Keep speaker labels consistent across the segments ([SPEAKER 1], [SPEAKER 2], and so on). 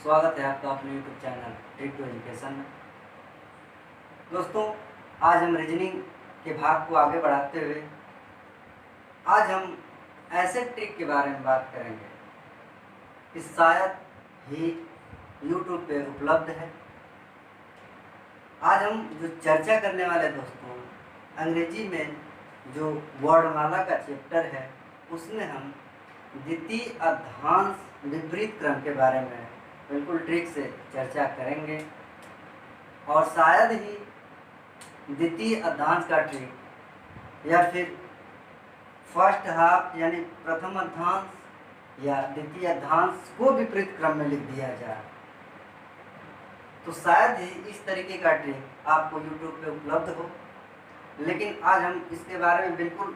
[SPEAKER 1] स्वागत है आपका अपने YouTube channel trick to education में। दोस्तों, आज हम रीजनिंग के भाग को आगे बढ़ाते हुए आज हम ऐसे ट्रिक के बारे में बात करेंगे कि शायद ही यूट्यूब पे उपलब्ध है। आज हम जो चर्चा करने वाले दोस्तों, अंग्रेजी में जो वर्णमाला का चैप्टर है उसमें हम द्वितीय अधांश विपरीत क्रम के बारे में बिल्कुल ट्रिक से चर्चा करेंगे और शायद ही द्वितीय अधांश का ट्रिक या फिर फर्स्ट हाफ यानी प्रथम अधांश या द्वितीय अधांश को विपरीत क्रम में लिख दिया जाए तो शायद ही इस तरीके का ट्रिक आपको YouTube पे उपलब्ध हो। लेकिन आज हम इसके बारे में बिल्कुल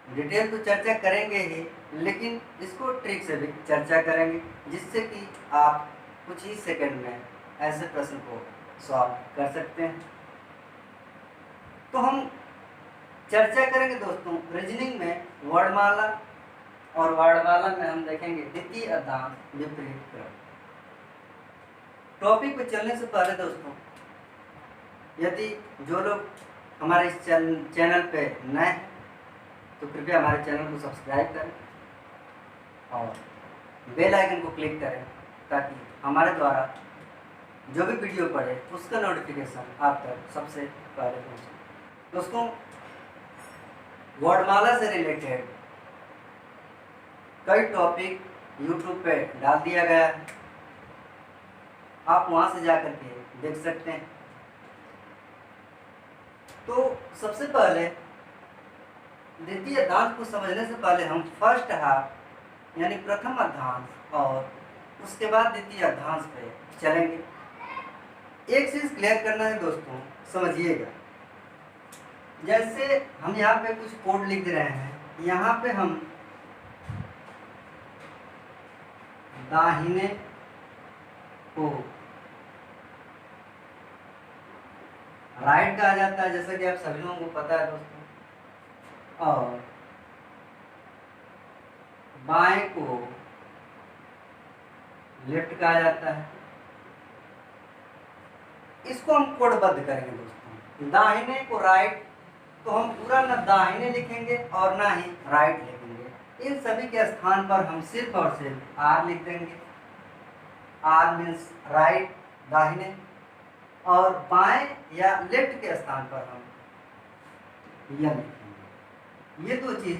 [SPEAKER 1] डिटेल तो चर्चा करेंगे ही, लेकिन इसको ट्रिक से भी चर्चा करेंगे जिससे कि आप कुछ ही सेकंड में ऐसे प्रश्न को सॉल्व कर सकते हैं। तो हम चर्चा करेंगे दोस्तों रीजनिंग में वर्णमाला, और वर्णमाला में हम देखेंगे द्वितीय अधांश विपरीत क्रम। टॉपिक पे चलने से पहले दोस्तों, यदि जो लोग हमारे इस चैनल पे नए हैं तो कृपया हमारे चैनल को सब्सक्राइब करें और बेल आइकन को क्लिक करें ताकि हमारे द्वारा जो भी वीडियो पड़े उसका नोटिफिकेशन आप तक सबसे पहले पहुंचे। दोस्तों, वर्णमाला से रिलेटेड कई टॉपिक YouTube पे डाल दिया गया है, आप वहां से जाकर के देख सकते हैं। तो सबसे पहले द्वितीय अधांश को समझने से पहले हम फर्स्ट हाफ यानी प्रथम अधांश और उसके बाद द्वितीय अधांश पे चलेंगे। एक चीज क्लियर करना है दोस्तों, समझिएगा। जैसे हम यहाँ पे कुछ कोड लिख रहे हैं, यहाँ पे हम दाहिने को राइट कहा जाता है, जैसा कि आप सभी लोगों को पता है दोस्तों, और बाएं को लेफ्ट कहा जाता है। इसको हम कोडबद्ध करेंगे दोस्तों। दाहिने को राइट तो हम पूरा ना दाहिने लिखेंगे और ना ही राइट लिखेंगे। इन सभी के स्थान पर हम सिर्फ और सिर्फ आर लिख देंगे। आर मीन्स राइट, दाहिने, और बाएं या लेफ्ट के स्थान पर हम यह लिखेंगे। ये दो चीज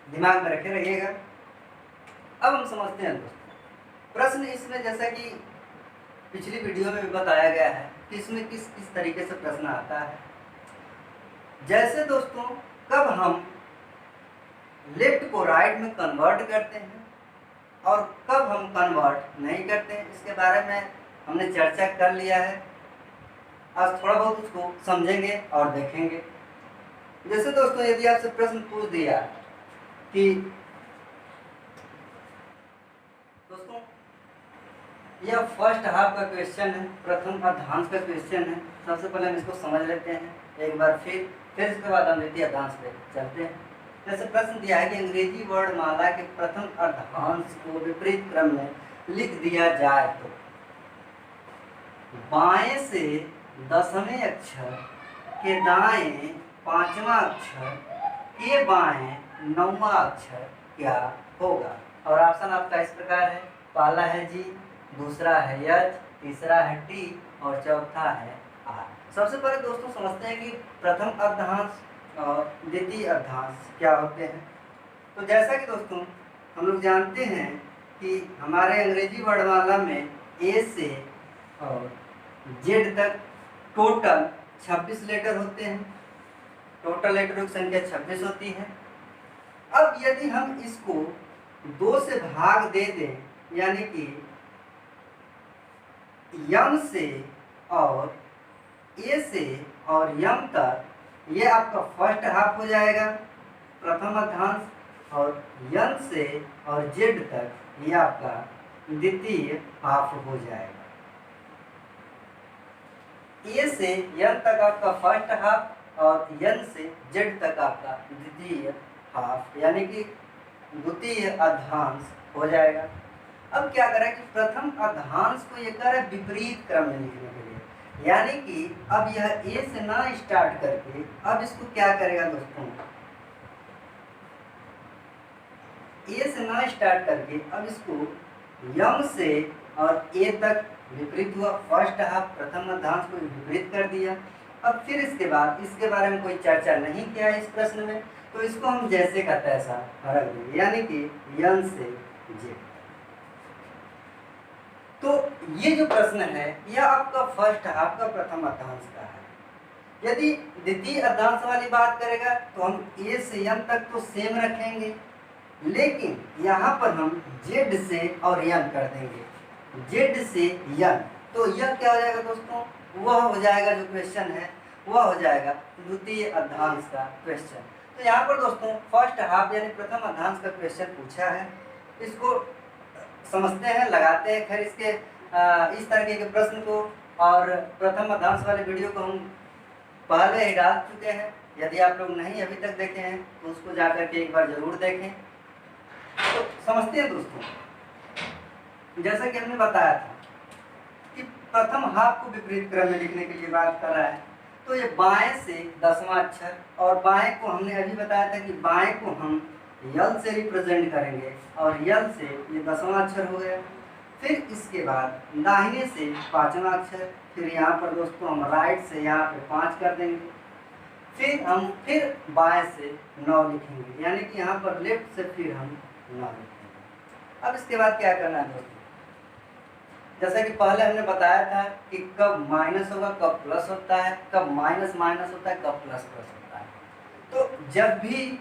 [SPEAKER 1] दिमाग में रखे रहिएगा। अब हम समझते हैं दोस्तों प्रश्न इसमें, जैसा कि पिछली वीडियो में भी बताया गया है कि इसमें किस किस तरीके से प्रश्न आता है। जैसे दोस्तों, कब हम लेफ्ट को राइट में कन्वर्ट करते हैं और कब हम कन्वर्ट नहीं करते हैं, इसके बारे में हमने चर्चा कर लिया है। आज थोड़ा बहुत उसको समझेंगे और देखेंगे। जैसे दोस्तों, यदि आपसे प्रश्न पूछ दिया कि दोस्तों यह फर्स्ट हाफ का क्वेश्चन है, प्रथम अधांश का क्वेश्चन है। सबसे पहले हम इसको समझ लेते हैं एक बार, फिर इसके बाद हम द्वितीय अधांश पे चलते हैं। जैसे प्रश्न दिया है कि अंग्रेजी वर्णमाला के प्रथम अधांश को विपरीत क्रम में लिख दिया जाए तो बाएं से 10वें अक्षर के दाएं 5वां अक्षर के बाएं 9वां अक्षर क्या होगा। और ऑप्शन आपका इस प्रकार है। पहला है जी, दूसरा है यच, तीसरा है टी और चौथा है आर। सबसे पहले दोस्तों समझते हैं कि प्रथम अधांश और द्वितीय अधांश क्या होते हैं। तो जैसा कि दोस्तों हम लोग जानते हैं कि हमारे अंग्रेजी वर्णमाला में ए से और जेड तक टोटल 26 लेटर होते हैं। टोटल लेटरों की संख्या 26 होती है। अब यदि हम इसको 2 से भाग दे दें, यानी कि यम से और ए से और यम तक, ये आपका फर्स्ट हाफ हो जाएगा प्रथम अधांश, और यन से और जेड तक ये आपका द्वितीय हाफ हो जाएगा। ए से यन तक आपका फर्स्ट हाफ और यन से जेड तक आपका द्वितीय हाफ यानी कि द्वितीय अधांश हो जाएगा। अब क्या करें कि प्रथम अर्धांश को ये करें विपरीत क्रम में लिखने के लिए, यानी कि अब यह ए से ना स्टार्ट करके अब इसको क्या करेगा दोस्तों, ए से ना स्टार्ट करके अब इसको यम से और ए तक विपरीत हुआ। फर्स्ट हाफ प्रथम अर्धांश को विपरीत कर दिया। अब फिर इसके बाद इसके बारे में कोई चर्चा नहीं किया इस प्रश्न में, तो इसको हम जैसे का तैसा रख देंगे, यानी कि यन से जे। तो ये जो प्रश्न है यह आपका फर्स्ट हाफ का प्रथम अर्धांश का है। यदि द्वितीय अर्धांश वाली बात करेगा तो हम ए से एन तक तो सेम रखेंगे, लेकिन यहाँ पर हम जेड से और यन कर देंगे, जेड से यन। तो यह क्या हो जाएगा दोस्तों, वह हो जाएगा जो क्वेश्चन है वह हो जाएगा द्वितीय अर्धांश का क्वेश्चन। तो यहाँ पर दोस्तों फर्स्ट हाफ यानी प्रथम अर्धांश का क्वेश्चन पूछा है, इसको समझते हैं, लगाते हैं खैर इसके इस तरीके के प्रश्न को। और प्रथम अर्धांश वाले वीडियो को हम पहले ही डाल चुके हैं, यदि आप लोग नहीं अभी तक देखे हैं तो उसको जाकर के एक बार जरूर देखें। तो समझते हैं दोस्तों, जैसा कि हमने बताया था कि प्रथम हाफ को विपरीत क्रम में लिखने के लिए बात कर रहा है, तो ये बाएं से 10वां अक्षर, और बाएं को हमने अभी बताया था कि बाएं को हम यल से रिप्रेजेंट करेंगे, और यल से ये 10वां अक्षर हो गया। फिर इसके बाद दाहिने से 5वां अक्षर, फिर यहाँ पर दोस्तों हम राइट से यहाँ पे 5 कर देंगे, फिर हम बाएं से 9 लिखेंगे, यानी कि यहाँ पर लेफ्ट से फिर हम 9 लिखेंगे। अब इसके बाद क्या करना है दोस्तों, जैसा कि पहले हमने बताया था कि कब माइनस होगा कब प्लस होता है, कब माइनस माइनस होता है कब प्लस प्लस होता है। तो जब भी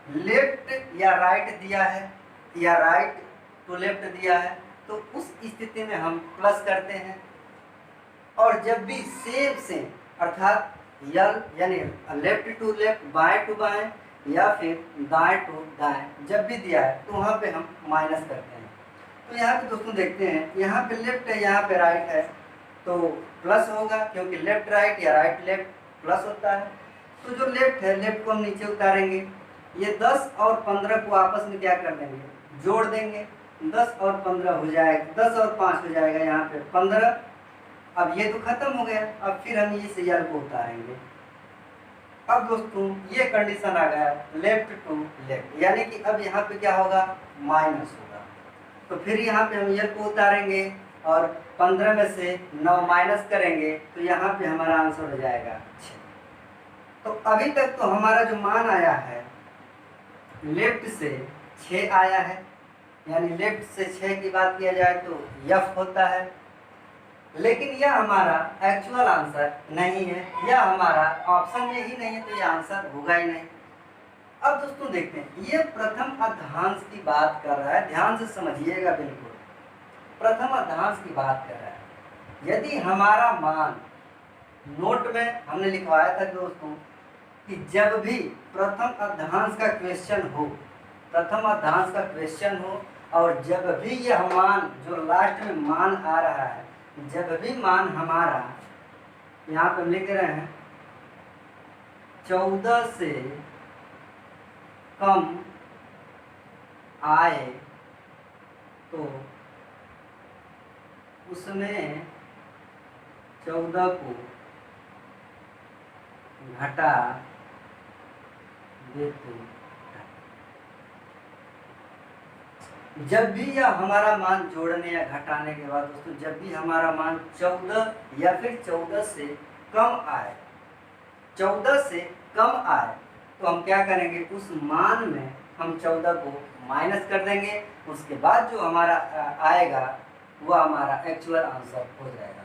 [SPEAKER 1] लेफ्ट या राइट दिया है या राइट टू लेफ्ट दिया है तो उस स्थिति में हम प्लस करते हैं, और जब भी सेम अर्थात यल यानी लेफ्ट टू लेफ्ट बाएं टू बाएं या फिर दाएं टू दाएं जब भी दिया है तो वहाँ पे हम माइनस करते हैं। तो यहाँ पे दोस्तों देखते हैं, यहाँ पे लेफ्ट है यहाँ पे राइट है तो प्लस होगा, क्योंकि लेफ्ट राइट या राइट लेफ्ट प्लस होता है। तो जो लेफ्ट है लेफ्ट को हम नीचे उतारेंगे, ये 10 और 15 को आपस में क्या कर देंगे, जोड़ देंगे, 10 और 15 हो जाएगा, 10 और 5 हो जाएगा यहाँ पे 15। अब ये तो खत्म हो गया, अब फिर हम इस यल को उतारेंगे। अब दोस्तों ये कंडीशन आ गया लेफ्ट टू लेफ्ट, यानी कि अब यहाँ पे क्या होगा, माइनस होगा। तो फिर यहाँ पे हम यल को उतारेंगे और 15 में से 9 माइनस करेंगे, तो यहाँ पे हमारा आंसर हो जाएगा 6। तो अभी तक तो हमारा जो मान आया है लेफ्ट से 6 आया है, यानी लेफ्ट से 6 की बात किया जाए तो यफ होता है, लेकिन यह हमारा एक्चुअल आंसर नहीं है, यह हमारा ऑप्शन में ही नहीं है, तो यह आंसर होगा ही नहीं। अब दोस्तों देखते हैं, ये प्रथम अर्धांश की बात कर रहा है, ध्यान से समझिएगा, बिल्कुल प्रथम अर्धांश की बात कर रहा है। यदि हमारा मान नोट में हमने लिखवाया था दोस्तों कि जब भी प्रथम अर्धांश का क्वेश्चन हो, प्रथम अर्धांश का क्वेश्चन हो, और जब भी यह मान जो लास्ट में मान आ रहा है, जब भी मान हमारा यहाँ पे लिख रहे हैं 14 से कम आए तो उसमें 14 को घटा देते। जब भी यह हमारा मान जोड़ने या घटाने के बाद दोस्तों, जब भी हमारा मान 14 या फिर 14 से कम आए, 14 से कम आए, तो हम क्या करेंगे, उस मान में हम 14 को माइनस कर देंगे, उसके बाद जो हमारा आएगा वह हमारा एक्चुअल आंसर हो जाएगा।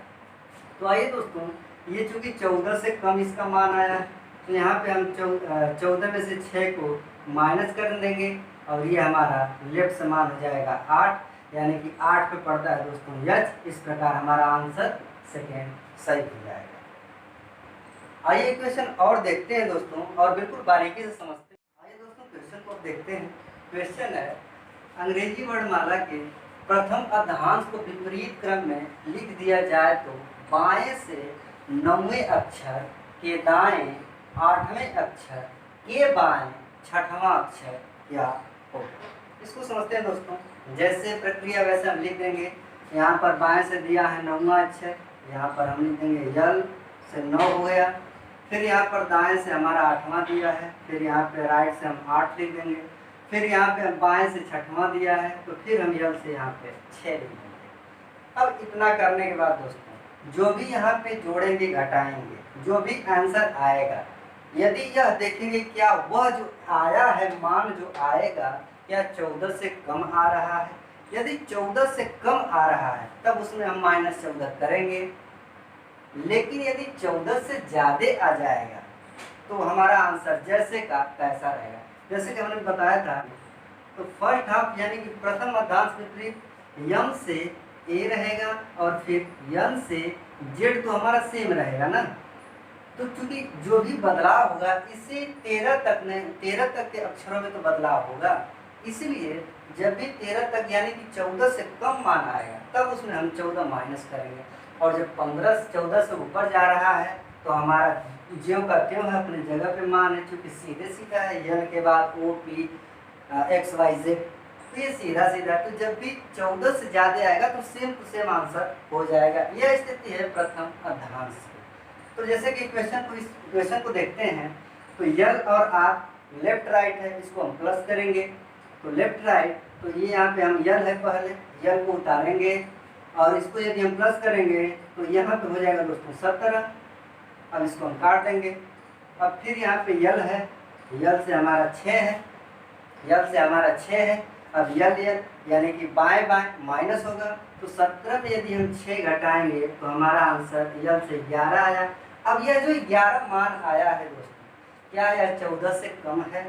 [SPEAKER 1] तो आइए दोस्तों, ये चूँकि 14 से कम इसका मान आया है, तो यहाँ पे हम 14 में से 6 को माइनस कर देंगे, और ये हमारा लेफ्ट से मान हो जाएगा 8, यानी कि 8 पे पड़ता है दोस्तों यच। इस प्रकार हमारा आंसर सेकेंड सही हो जाएगा। आइए क्वेश्चन और देखते हैं दोस्तों, और बिल्कुल बारीकी से समझते हैं। आइए दोस्तों क्वेश्चन को देखते हैं। क्वेश्चन है, अंग्रेजी वर्णमाला के प्रथम अर्धांश को विपरीत क्रम में लिख दिया जाए तो बाएं से 9वें अक्षर के दाएं 8वें अक्षर के बाएं 6वां अक्षर क्या हो। इसको समझते हैं दोस्तों। जैसे प्रक्रिया वैसे हम लिख देंगे। यहाँ पर बाएं से दिया है 9वां अक्षर, यहाँ पर हम लिख देंगे यल से 9 हो गया। फिर यहाँ पर दाएं से हमारा 8वां दिया है, फिर यहाँ पे राइट से हम 8 लिख देंगे। फिर यहाँ पे बाएं से 6वां दिया है, तो फिर हम यल से यहाँ पे 6 लिख देंगे। अब इतना करने के बाद दोस्तों जो भी यहाँ पे जोड़ेंगे घटाएंगे, जो भी आंसर आएगा, यदि यह देखेंगे क्या वह जो आया है मान जो आएगा क्या 14 से कम आ रहा है। यदि 14 से कम आ रहा है तब उसमें हम -14 करेंगे। लेकिन यदि 14 से ज़्यादा आ जाएगा तो हमारा आंसर जैसे का तैसा रहेगा। जैसे कि हमने बताया था, तो फर्स्ट हाफ यानी कि प्रथम अर्धांश विपरीत यम से ए रहेगा और फिर यन से जेड तो हमारा सेम रहेगा ना। तो चूंकि जो भी बदलाव होगा इसे 13 तक के अक्षरों में तो बदलाव होगा, इसलिए जब भी 13 तक यानी कि 14 से कम मान आएगा तब उसमें हम 14 माइनस करेंगे। और जब 14 से ऊपर जा रहा है तो हमारा ज्यों का त्यों है, अपनी जगह पे मान है, चूँकि सीधे सीधा है, यन के बाद O P X Y Z, तो ये सीधा सीधा। तो जब भी 14 से ज़्यादा आएगा तो सेम टू सेम आंसर हो जाएगा। यह स्थिति है प्रथम अर्धांश की। तो जैसे कि इस इक्वेशन को देखते हैं, तो यल और आर लेफ्ट राइट है, इसको हम प्लस करेंगे। तो लेफ्ट राइट, तो ये यहाँ पे हम यल है, पहले यल को उतारेंगे और इसको यदि हम प्लस करेंगे तो यहाँ पे हो जाएगा दोस्तों 17। अब इसको हम काट देंगे। अब फिर यहाँ पे यल है, यल से हमारा 6 है, यल से हमारा 6 है। अब यल यानी कि बाएं बाएं माइनस होगा, तो 17 में यदि हम 6 घटाएंगे तो हमारा आंसर यल से 11 आया। अब यह जो 11 मान आया है दोस्तों, क्या यह 14 से कम है?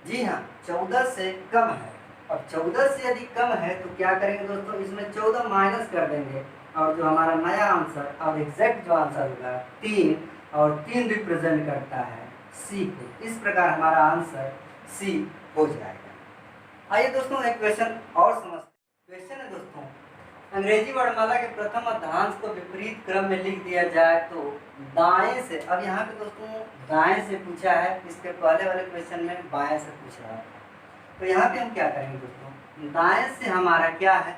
[SPEAKER 1] जी हाँ, 14 से कम है। अब 14 से यदि कम है तो क्या करेंगे दोस्तों, इसमें 14 माइनस कर देंगे और जो हमारा नया आंसर, अब एग्जैक्ट जो आंसर होगा 3, और 3 रिप्रेजेंट करता है सी को। इस प्रकार हमारा आंसर सी हो जाएगा। आइए दोस्तों एक क्वेश्चन और समझते। क्वेश्चन है दोस्तों, अंग्रेजी वर्णमाला के प्रथम अर्धांश को विपरीत क्रम में लिख दिया जाए तो दाएं से, अब यहाँ पे दोस्तों दाएं से पूछा है, इसके पहले वाले क्वेश्चन में बाएं से पूछ रहा था। तो यहाँ पे हम क्या करेंगे दोस्तों, दाएं से हमारा क्या है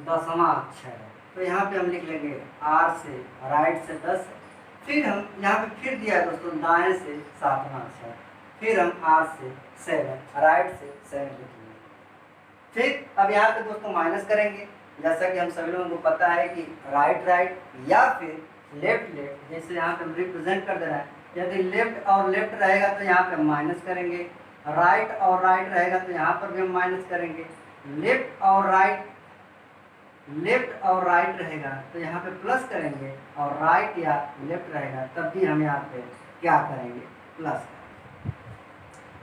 [SPEAKER 1] 10वां अक्षर है, तो यहाँ पे हम लिख लेंगे आर से, राइट से 10, फिर हम यहाँ पे फिर दिया है दोस्तों दाएं से 7वां अक्षर, फिर हम आर से 7, राइट से 7 लिखेंगे। फिर अब यहाँ पे दोस्तों माइनस करेंगे, जैसा कि हम सभी लोगों को पता है कि राइट राइट या फिर लेफ्ट लेफ्ट, जैसे यहाँ पे हम रिप्रेजेंट कर दे रहा है। यदि लेफ्ट और लेफ्ट रहेगा तो यहाँ पे हम माइनस करेंगे, राइट और राइट रहेगा तो यहाँ पर भी हम माइनस करेंगे, लेफ्ट और राइट रहेगा तो यहाँ पे प्लस करेंगे, और राइट या लेफ्ट रहेगा तब भी हम यहाँ पे क्या करेंगे, प्लस करेंगे।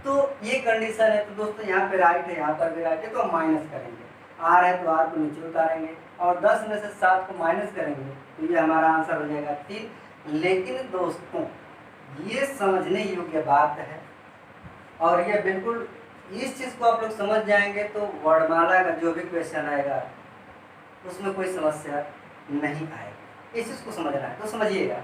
[SPEAKER 1] तो ये कंडीशन है। तो दोस्तों यहाँ पे राइट है, यहाँ पर भी राइट है, तो हम माइनस करेंगे। आर है तो आर को नीचे उतारेंगे और 10 में से 7 को माइनस करेंगे, तो ये हमारा आंसर हो जाएगा 3। लेकिन दोस्तों ये समझने योग्य बात है, और ये बिल्कुल इस चीज़ को आप लोग समझ जाएंगे तो वर्णमाला का जो भी क्वेश्चन आएगा उसमें कोई समस्या नहीं आएगी। इस चीज़ को समझना है तो समझिएगा।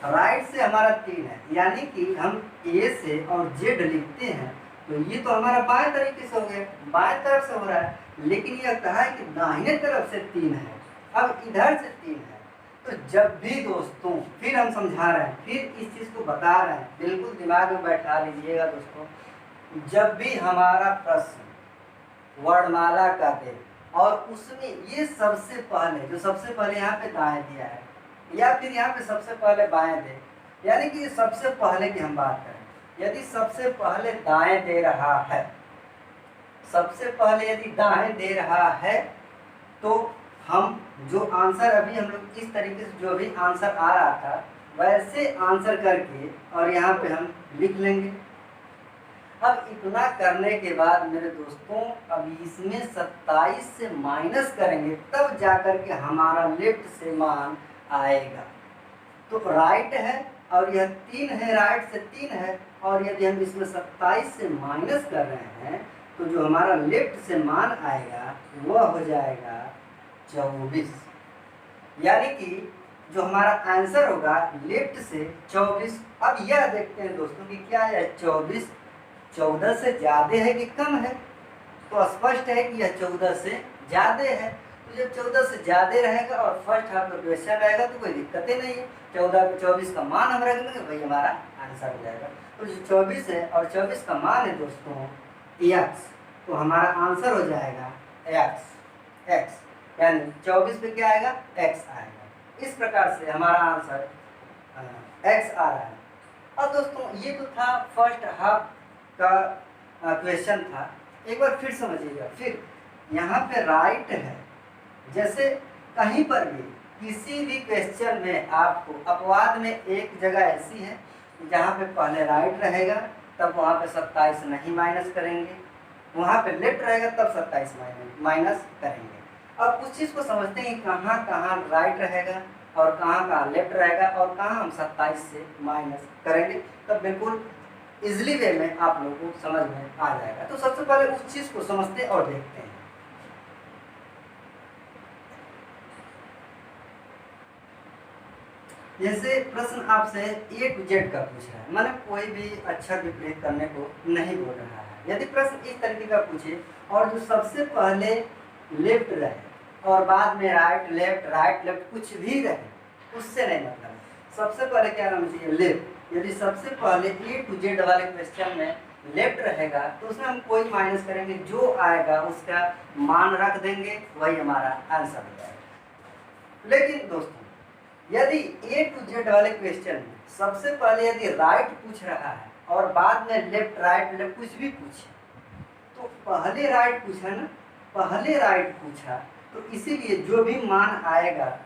[SPEAKER 1] राइट से हमारा 3 है, यानी कि हम ए से और जेड लिखते हैं, तो ये तो हमारा बाएं तरीके से हो गया, बाएं तरफ से हो रहा है। लेकिन यह कहा है कि दाहिने तरफ से 3 है, अब इधर से 3 है। तो जब भी दोस्तों, फिर हम समझा रहे हैं, फिर इस चीज़ को बता रहे हैं, बिल्कुल दिमाग में बैठा लीजिएगा दोस्तों। जब भी हमारा प्रश्न वर्णमाला का दे और उसमें ये सबसे पहले, जो सबसे पहले यहाँ पे दाएं दिया है या फिर यहाँ पे सबसे पहले बाएं दे, यानी कि सबसे पहले की हम बात करें, यदि सबसे पहले दाएं दे रहा है, सबसे पहले यदि दाएं दे रहा है, तो हम जो आंसर अभी हम लोग इस तरीके से जो भी आंसर आ रहा था वैसे आंसर करके और यहाँ पे हम लिख लेंगे। अब इतना करने के बाद मेरे दोस्तों, अब इसमें 27 से माइनस करेंगे तब जाकर के हमारा लेफ्ट से मान आएगा। तो राइट है और यह 3 है, राइट से 3 है, और यदि हम इसमें 27 से माइनस कर रहे हैं तो जो हमारा लेफ्ट से मान आएगा वह हो जाएगा 24, यानी कि जो हमारा आंसर होगा लेफ्ट से 24। अब यह देखते हैं दोस्तों कि क्या यह 24 14 से ज़्यादा है कि कम है। तो स्पष्ट है कि यह 14 से ज़्यादा है। तो जब 14 से ज़्यादा रहेगा और फर्स्ट हाफ में क्वेश्चन रहेगा तो कोई दिक्कत ही नहीं है। 14 पे 24 का मान हम रख देंगे, वही हमारा आंसर हो जाएगा। तो जो 24 है और 24 का मान है दोस्तों x, तो हमारा आंसर हो जाएगा x यानी 24 पे क्या आएगा, x आएगा। इस प्रकार से हमारा आंसर x आ रहा है। और दोस्तों ये तो था फर्स्ट हाफ का क्वेश्चन था। एक बार फिर समझिएगा, फिर यहाँ पे राइट है, जैसे कहीं पर भी किसी भी क्वेश्चन में आपको अपवाद में एक जगह ऐसी है जहाँ पे पहले राइट रहेगा तब वहाँ पे 27 नहीं माइनस करेंगे, वहाँ पे लेफ्ट रहेगा तब 27 माइनस करेंगे। अब उस चीज़ को समझते हैं कि कहाँ कहाँ राइट रहेगा और कहाँ कहाँ लेफ्ट रहेगा और कहाँ हम 27 से माइनस करेंगे, तब बिल्कुल इजली वे में आप लोगों को समझ में आ जाएगा। तो सबसे पहले उस चीज़ को समझते और देखते हैं। जैसे प्रश्न आपसे A to Z का पूछ रहा है, माने कोई भी अक्षर विपरीत करने को नहीं बोल रहा है। यदि प्रश्न इस तरीके का पूछे और जो सबसे पहले लेफ्ट रहे और बाद में राइट लेफ्ट कुछ भी रहे, उससे नहीं मतलब। सबसे पहले क्या होना चाहिए, लेफ्ट। यदि सबसे पहले A to Z वाले क्वेश्चन में लेफ्ट रहेगा तो उसमें हम कोई माइनस करेंगे, जो आएगा उसका मान रख देंगे, वही हमारा आंसर हो जाएगा। लेकिन दोस्तों यदि A to Z वाले क्वेश्चन में सबसे पहले यदि राइट पूछ रहा है और बाद में लेफ्ट राइट कुछ भी पूछे, तो पहले राइट पूछा ना, पहले राइट पूछा तो इसीलिए जो भी मान आएगा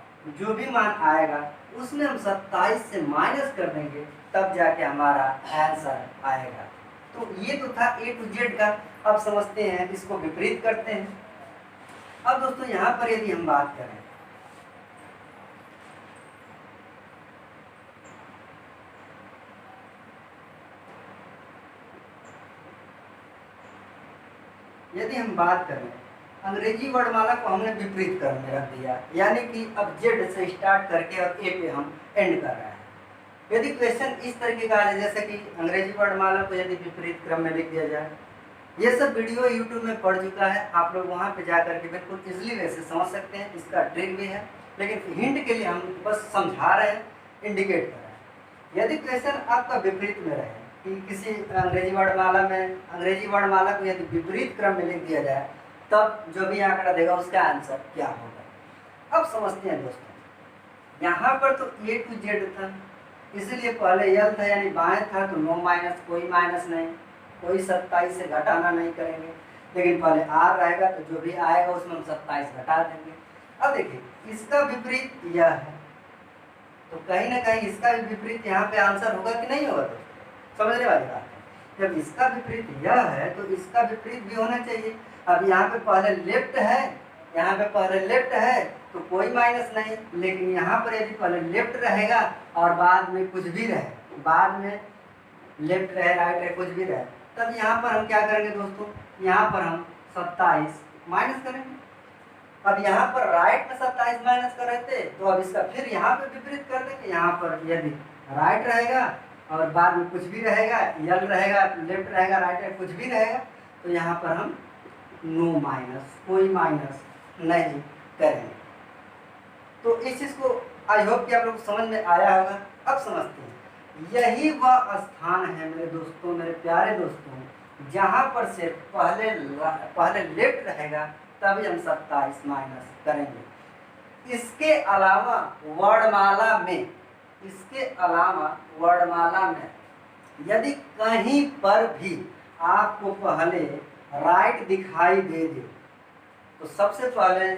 [SPEAKER 1] उसमें हम 27 से माइनस कर देंगे, तब जाके हमारा आंसर आएगा। तो ये तो था A to Z का। अब समझते हैं, इसको विपरीत करते हैं। अब दोस्तों यहाँ पर यदि हम बात करें, यदि हम बात करें अंग्रेजी वर्णमाला को हमने विपरीत क्रम में रख दिया, यानी कि अब जेड से स्टार्ट करके और ए पे हम एंड कर रहे हैं। यदि क्वेश्चन इस तरीके का है, जैसे कि अंग्रेजी वर्णमाला को यदि विपरीत क्रम में लिख दिया जाए, ये सब वीडियो यूट्यूब में पड़ चुका है, आप लोग वहाँ पे जा करके बिल्कुल इजली वैसे समझ सकते हैं। इसका ट्रिक भी है, लेकिन हिंट के लिए हम बस समझा रहे हैं, इंडिकेट कर रहे हैं। यदि क्वेश्चन आपका विपरीत में रहे कि किसी अंग्रेजी वर्णमाला को यदि विपरीत क्रम में लिख दिया जाए, तब जो भी आंकड़ा देगा उसका आंसर क्या होगा। अब समझते हैं दोस्तों, यहाँ पर तो A to Z था, इसलिए पहले यल था यानी बाएं था, तो नो माइनस, कोई माइनस नहीं, कोई 27 से घटाना नहीं करेंगे। लेकिन पहले R रहेगा तो जो भी आएगा उसमें हम 27 घटा देंगे। अब देखिए इसका विपरीत यह है, तो कहीं ना कहीं इसका भी विपरीत यहाँ पे आंसर होगा कि नहीं होगा दोस्तों, समझने वाली बात है। जब इसका विपरीत यह है तो इसका विपरीत भी होना चाहिए। अब यहाँ पे पहले लेफ्ट है, यहाँ पे पहले लेफ्ट है तो कोई माइनस नहीं, लेकिन यहाँ पर यदि पहले लेफ्ट रहेगा और बाद में कुछ भी रहे, बाद में लेफ्ट रहे राइट रहे कुछ भी रहे, तब यहाँ पर हम क्या करेंगे दोस्तों, यहाँ पर हम 27 माइनस करेंगे। अब यहाँ पर राइट में 27 माइनस कर रहे थे, तो अब इसका फिर यहाँ पे विपरीत कर देंगे। यहाँ पर यदि राइट रहेगा और बाद में कुछ भी रहेगा, यल रहेगा, लेफ्ट रहेगा, राइट रहेगा, कुछ भी रहेगा, तो यहाँ पर हम नो माइनस, कोई माइनस नहीं करेंगे। तो इस चीज़ को आई होप कि आप लोग समझ में आया होगा। अब समझते हैं, यही वह स्थान है मेरे दोस्तों, मेरे प्यारे दोस्तों, जहाँ पर से पहले लेफ्ट रहेगा तभी हम 27 माइनस करेंगे। इसके अलावा वर्णमाला में यदि कहीं पर भी आपको पहले राइट दिखाई दे दे, तो सबसे पहले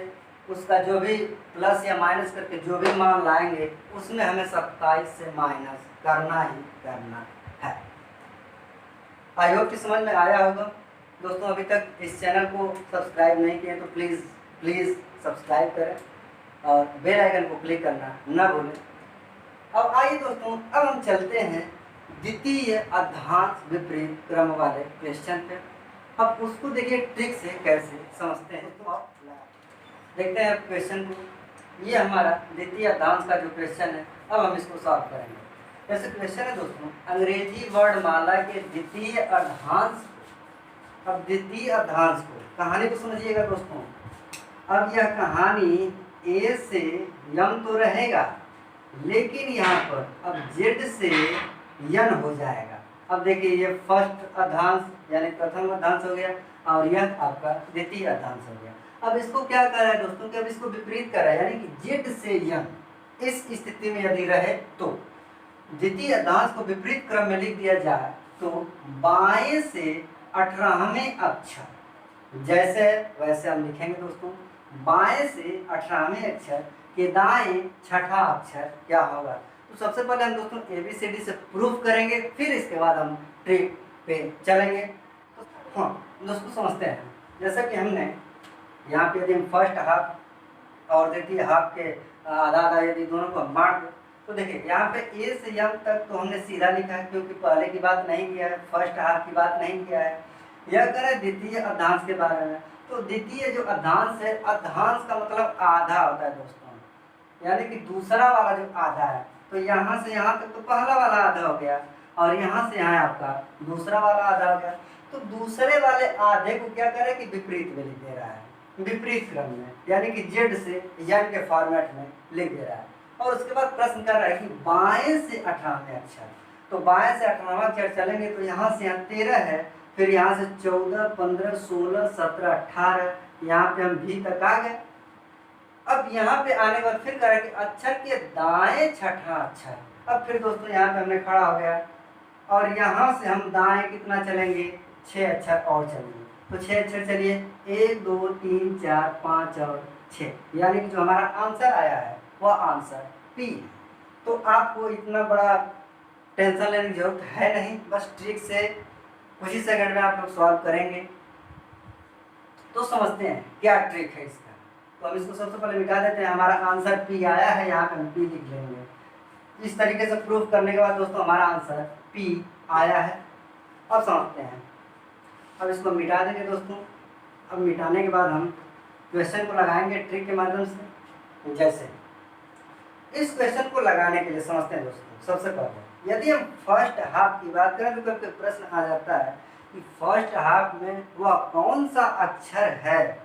[SPEAKER 1] उसका जो भी प्लस या माइनस करके जो भी मान लाएंगे उसमें हमें 27 से माइनस करना ही करना है। आई होप कि समझ में आया होगा दोस्तों। अभी तक इस चैनल को सब्सक्राइब नहीं किए तो प्लीज़ सब्सक्राइब करें और बेल आइकन को क्लिक करना न भूलें। अब आइए दोस्तों, अब हम चलते हैं द्वितीय अधांश विपरीत क्रम वाले क्वेश्चन पे। अब उसको देखिए ट्रिक से कैसे समझते हैं। तो आप देखते हैं क्वेश्चन को। ये हमारा द्वितीय अधांश का जो क्वेश्चन है, अब हम इसको सॉल्व करेंगे। जैसे क्वेश्चन है दोस्तों, अंग्रेजी वर्णमाला के द्वितीय अर्धांश अब द्वितीय अर्धांश को, कहानी को समझिएगा दोस्तों। अब यह कहानी ए से यम तो रहेगा, लेकिन यहाँ पर अब जेड से यन हो जाएगा। अब देखिए ये फर्स्ट अर्धांश यानी प्रथम अर्धांश हो गया और यह आपका द्वितीय अर्धांश हो गया। अब इसको क्या कर रहा है दोस्तों कि अब इसको विपरीत कर रहा है, यानी कि जेड से यन इस स्थिति में यदि रहे तो द्वितीय अर्धांश को विपरीत क्रम में लिख दिया जाए तो बाएं से 18वें अक्षर जैसे वैसे हम लिखेंगे दोस्तों। बाएं से 18वें अक्षर के दाएं छठा अक्षर क्या होगा। तो सबसे पहले हम दोस्तों ABCD से प्रूफ करेंगे, फिर इसके बाद हम ट्रिक पे चलेंगे। तो हाँ दोस्तों समझते हैं, जैसा कि हमने यहाँ पे यदि हम फर्स्ट हाफ और द्वितीय हाफ के आधा आधा यदि दोनों को हम बांट दें तो देखिए यहाँ पे ए से यम तक तो हमने सीधा लिखा है, क्योंकि पहले की बात नहीं किया है, फर्स्ट हाफ की बात नहीं किया है। यह करें द्वितीय अर्धांश के बारे में, तो द्वितीय जो अर्धांश है, अर्धांश का मतलब आधा होता है दोस्तों, यानी कि दूसरा वाला जो आधा है। तो यहाँ से यहाँ तक तो पहला वाला आधा हो गया और यहाँ से यहाँ आपका दूसरा वाला आधा हो गया। तो दूसरे वाले आधे को क्या करें कि विपरीत में लिख दे रहा है, विपरीत क्रम में, यानी कि जेड से यन के फॉर्मेट में लिख दे रहा है। और उसके बाद प्रश्न कर रहा है कि बाएं से 18वें अक्षर, तो बाएं से 18वां अक्षर चलेंगे तो यहाँ से यहाँ 13 है, फिर यहाँ से 14, 15, 16, 17, 18, यहाँ पे हम भी तक आ गए। अब यहाँ पे आने के बाद फिर करें कि अक्षर के दाएं छठा अक्षर। अब फिर दोस्तों यहाँ पे हमने खड़ा हो गया और यहाँ से हम दाएं कितना चलेंगे, 6 अक्षर और चलेंगे। तो 6 अक्षर चलिए, 1, 2, 3, 4, 5 और 6, यानी कि जो हमारा आंसर आया है वह आंसर P है। तो आपको इतना बड़ा टेंशन लेने की जरूरत है नहीं, बस ट्रिक से कुछ ही सेकंड में आप लोग सॉल्व करेंगे। तो समझते हैं क्या ट्रिक है इसका। तो हम इसको सबसे पहले मिटा देते हैं, हमारा आंसर P आया है, यहाँ पे हम P लिख लेंगे। इस तरीके से प्रूफ करने के बाद दोस्तों हमारा आंसर P आया है। अब समझते हैं, अब इसको मिटा देंगे दोस्तों। अब मिटाने के बाद हम क्वेश्चन को लगाएंगे ट्रिक के माध्यम से। जैसे इस क्वेश्चन को लगाने के लिए समझते हैं दोस्तों, सबसे पहले यदि हम फर्स्ट हाफ की बात करें तो कभी प्रश्न आ जाता है कि फर्स्ट हाफ में वह कौन सा अक्षर है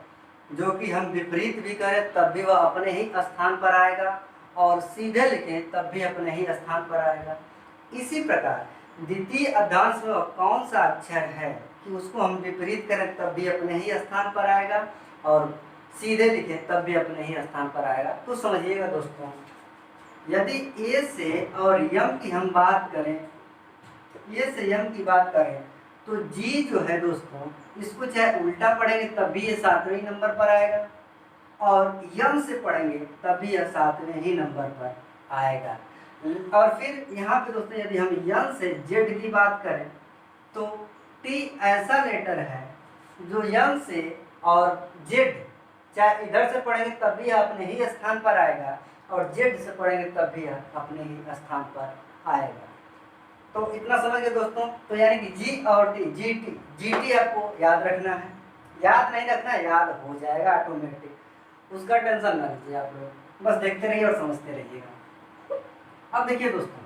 [SPEAKER 1] जो कि हम विपरीत भी करें तब भी वह अपने ही स्थान पर आएगा और सीधे लिखें तब भी अपने ही स्थान पर आएगा। इसी प्रकार द्वितीय अर्धांश में वह कौन सा अक्षर है कि उसको हम विपरीत करें तब भी अपने ही स्थान पर आएगा और सीधे लिखें तब भी अपने ही स्थान पर आएगा। तो समझिएगा दोस्तों, यदि ए से और यम की हम बात करें, ए से यम की बात करें तो जी जो है दोस्तों, इसको चाहे उल्टा पढ़ेंगे तब भी ये 7वें नंबर पर आएगा और यम से पढ़ेंगे तब भी यह 7वें ही नंबर पर आएगा। और फिर यहाँ पे दोस्तों यदि हम यन से जेड की बात करें तो टी ऐसा लेटर है जो यन से और जेड चाहे इधर से पढ़ेंगे तब भी अपने ही स्थान पर आएगा और जेड से पढ़ेंगे तब भी अपने ही स्थान पर आएगा। तो इतना समझ गए दोस्तों। तो यानी कि जी और टी, जी टी आपको याद रखना है, याद नहीं रखना है, याद हो जाएगा ऑटोमेटिक, उसका टेंशन ना लीजिए आप लोग, बस देखते रहिए और समझते रहिएगा। अब देखिए दोस्तों,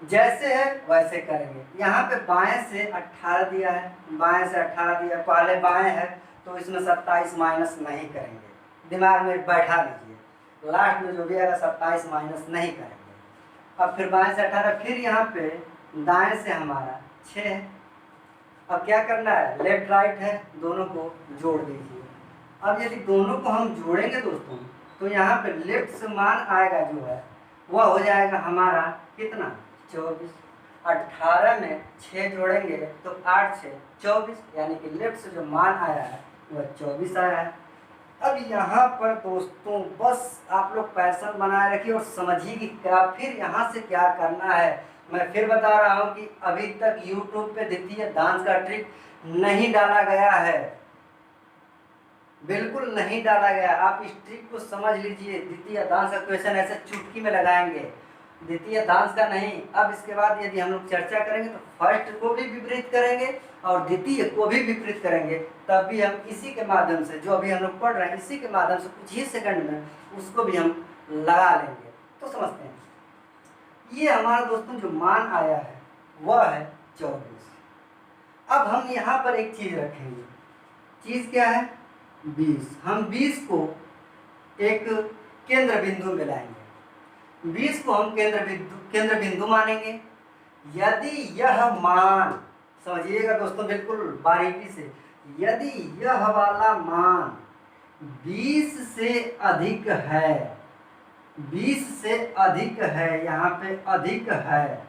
[SPEAKER 1] जैसे है वैसे करेंगे। यहाँ पे बाएं से 18 दिया है, बाएं से 18 दिया है, पहले बाएं है तो इसमें 27 माइनस नहीं करेंगे, दिमाग में बैठा लीजिए, लास्ट में जो भी आएगा 27 माइनस नहीं करेंगे। अब फिर बाएं से 18, फिर यहाँ पे दाएं से हमारा 6 है। अब क्या करना है, लेफ्ट राइट है, दोनों को जोड़ दीजिए। अब यदि दोनों को हम जोड़ेंगे दोस्तों तो यहाँ पे लेफ्ट से मान आएगा जो है वह हो जाएगा हमारा कितना, 24। 18 में 6 जोड़ेंगे तो 8 6 24, यानी कि लेफ्ट से जो मान आया है वह 24 आया है। अब यहाँ पर दोस्तों बस आप लोग पैशन बनाए रखिए और समझिए कि क्या फिर यहाँ से क्या करना है। मैं फिर बता रहा हूँ कि अभी तक YouTube पे द्वितीय अर्धांश का ट्रिक नहीं डाला गया है, बिल्कुल नहीं डाला गया। आप इस ट्रिक को समझ लीजिए, द्वितीय अर्धांश का क्वेश्चन ऐसे चुटकी में लगाएंगे, द्वितीय अर्धांश का नहीं। अब इसके बाद यदि हम लोग चर्चा करेंगे तो फर्स्ट को भी विपरीत करेंगे और द्वितीय को भी विपरीत करेंगे, तब भी हम इसी के माध्यम से जो अभी हम लोग पढ़ रहे हैं इसी के माध्यम से कुछ ही सेकंड में उसको भी हम लगा लेंगे। तो समझते हैं, ये हमारा दोस्तों जो मान आया है वह है 24। अब हम यहाँ पर एक चीज़ रखेंगे, चीज़ क्या है? 20। हम 20 को एक केंद्र बिंदु में लाएंगे, 20 को हम केंद्र बिंदु मानेंगे। यदि यह मान, समझिएगा दोस्तों बिल्कुल बारीकी से, यदि यह वाला मान 20 से अधिक है, 20 से अधिक है, यहाँ पे अधिक है,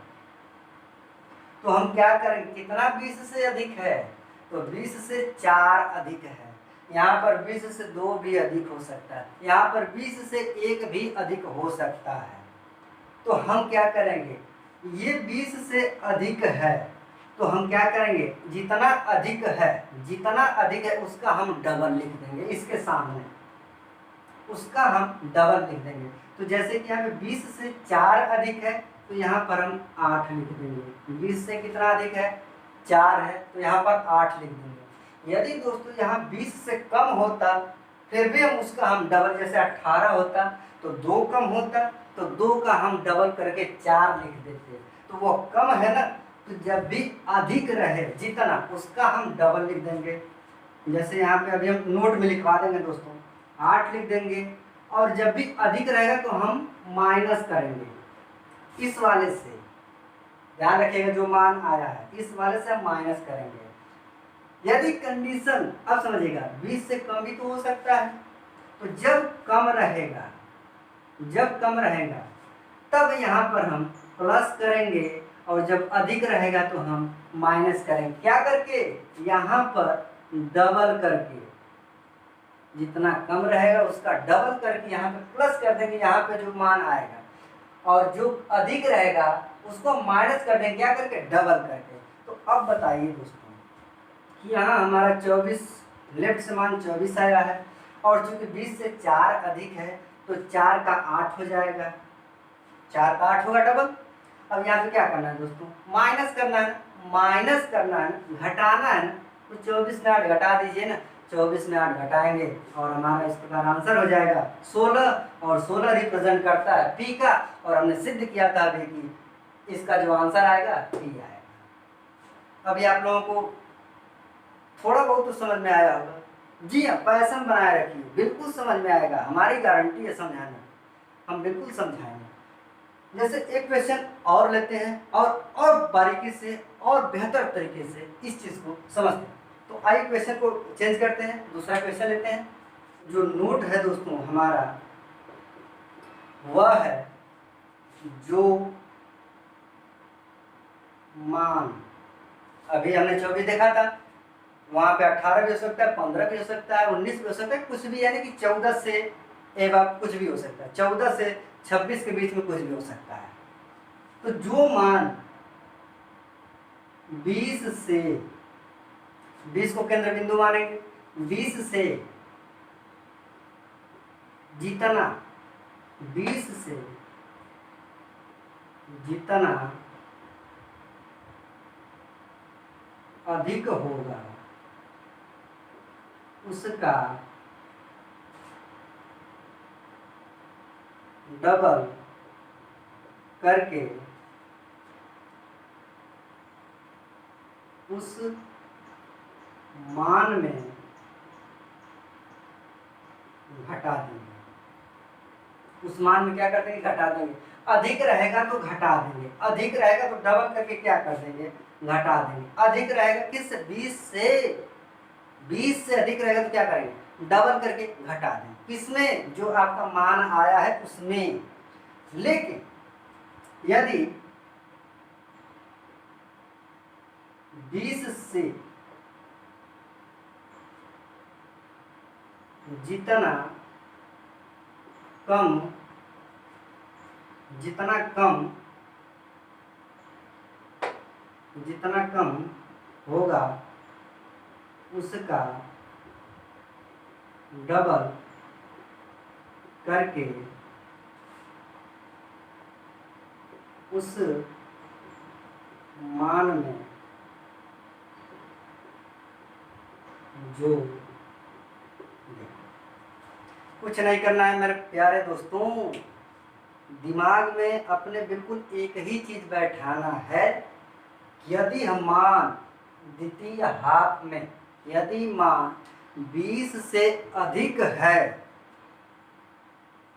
[SPEAKER 1] तो हम क्या करेंगे? कितना 20 से अधिक है? तो 20 से 4 अधिक है। यहाँ पर 20 से 2 भी अधिक हो सकता है, यहाँ पर 20 से 1 भी अधिक हो सकता है। तो हम क्या करेंगे? ये 20 से अधिक है तो हम क्या करेंगे? जितना अधिक है, जितना अधिक है उसका हम डबल लिख देंगे, इसके सामने उसका हम डबल लिख देंगे। तो जैसे कि यहाँ पे 20 से 4 अधिक है तो यहाँ पर हम 8 लिख देंगे। 20 से कितना अधिक है? 4 है, तो यहाँ पर 8 लिख देंगे। यदि दोस्तों यहाँ 20 से कम होता फिर भी हम उसका हम डबल, जैसे 18 होता तो 2 कम होता तो 2 का हम डबल करके 4 लिख देते। तो वो कम है ना, तो जब भी अधिक रहे जितना, उसका हम डबल लिख देंगे। जैसे यहाँ पे अभी हम नोट में लिखवा देंगे दोस्तों, 8 लिख देंगे। और जब भी अधिक रहेगा तो हम माइनस करेंगे, इस वाले से, ध्यान रखिएगा जो मान आया है इस वाले से हम माइनस करेंगे। यदि कंडीशन, अब समझिएगा 20 से कम भी तो हो सकता है, तो जब कम रहेगा, जब कम रहेगा तब यहाँ पर हम प्लस करेंगे, और जब अधिक रहेगा तो हम माइनस करेंगे। क्या करके? यहाँ पर डबल करके, जितना कम रहेगा उसका डबल करके यहाँ पे प्लस कर देंगे, यहाँ पे जो मान आएगा, और जो अधिक रहेगा उसको माइनस कर देंगे, क्या करके? डबल करके। तो अब बताइए दोस्तों कि यहाँ हमारा 24, लेफ्ट से मान 24 आया है, और चूंकि 20 से 4 अधिक है तो 4 का 8 हो जाएगा, 4 का 8 होगा डबल। अब यहाँ पे क्या करना है दोस्तों? माइनस करना है, माइनस करना है, घटाना है ना, तो 24 में 8 घटा दीजिए ना, 24 में 8 घटाएंगे और हमारा इस प्रकार आंसर हो जाएगा 16, और 16 रिप्रेजेंट करता है पी का, और हमने सिद्ध किया था अभी कि इसका जो आंसर आएगा पी आएगा। अभी आप लोगों को थोड़ा बहुत तो समझ में आया होगा। जी हाँ, पैशन बनाए रखिए, बिल्कुल समझ में आएगा, हमारी गारंटी है समझाना, हम बिल्कुल समझाएंगे। जैसे एक क्वेश्चन और लेते हैं और बारीकी से और बेहतर तरीके से इस चीज़ को समझते हैं। तो आइए क्वेश्चन को चेंज करते हैं, दूसरा क्वेश्चन लेते हैं। जो नोट है दोस्तों हमारा वह है जो मान, अभी हमने 24 देखा था, वहाँ पे 18 भी हो सकता है, 15 भी हो सकता है, 19 भी हो सकता है, कुछ भी, यानी कि 14 से एवं कुछ भी हो सकता है, 14 से 26 के बीच में कुछ भी हो सकता है। तो जो मान 20 से, 20 को केंद्र बिंदु मानेंगे, 20 से जितना, 20 से जितना अधिक होगा उसका डबल करके उस मान में घटा देंगे। उस मान में क्या कर देंगे? घटा देंगे। अधिक रहेगा तो घटा देंगे, अधिक रहेगा तो डबल करके क्या कर देंगे? घटा देंगे। अधिक रहेगा किस? 20 से अधिक रहेगा तो क्या करेंगे? डबल करके घटा देंगे। किसमें? जो आपका मान आया है उसमें। लेकिन यदि 20 से जितना कम, जितना कम होगा उसका डबल करके उस मान में जो, कुछ नहीं करना है मेरे प्यारे दोस्तों, दिमाग में अपने बिल्कुल एक ही चीज बैठाना है। यदि हम मान द्वितीय हाफ में यदि मान 20 से अधिक है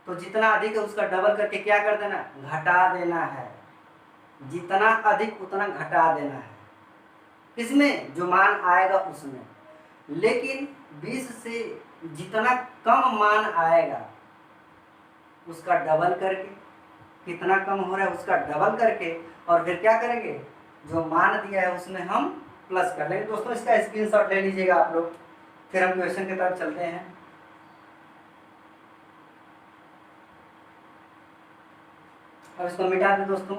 [SPEAKER 1] तो जितना अधिक है उसका डबल करके क्या कर देना, घटा देना है। जितना अधिक उतना घटा देना है, किसमें, जो मान आएगा उसमें। लेकिन 20 से जितना कम मान आएगा उसका डबल करके, कितना कम हो रहा है उसका डबल करके, और फिर क्या करेंगे, जो मान दिया है उसमें हम प्लस कर लेंगे। दोस्तों इसका स्क्रीनशॉट ले लीजिएगा आप लोग, फिर हम क्वेश्चन की तरफ चलते हैं। अब इसको मिटा दें दोस्तों।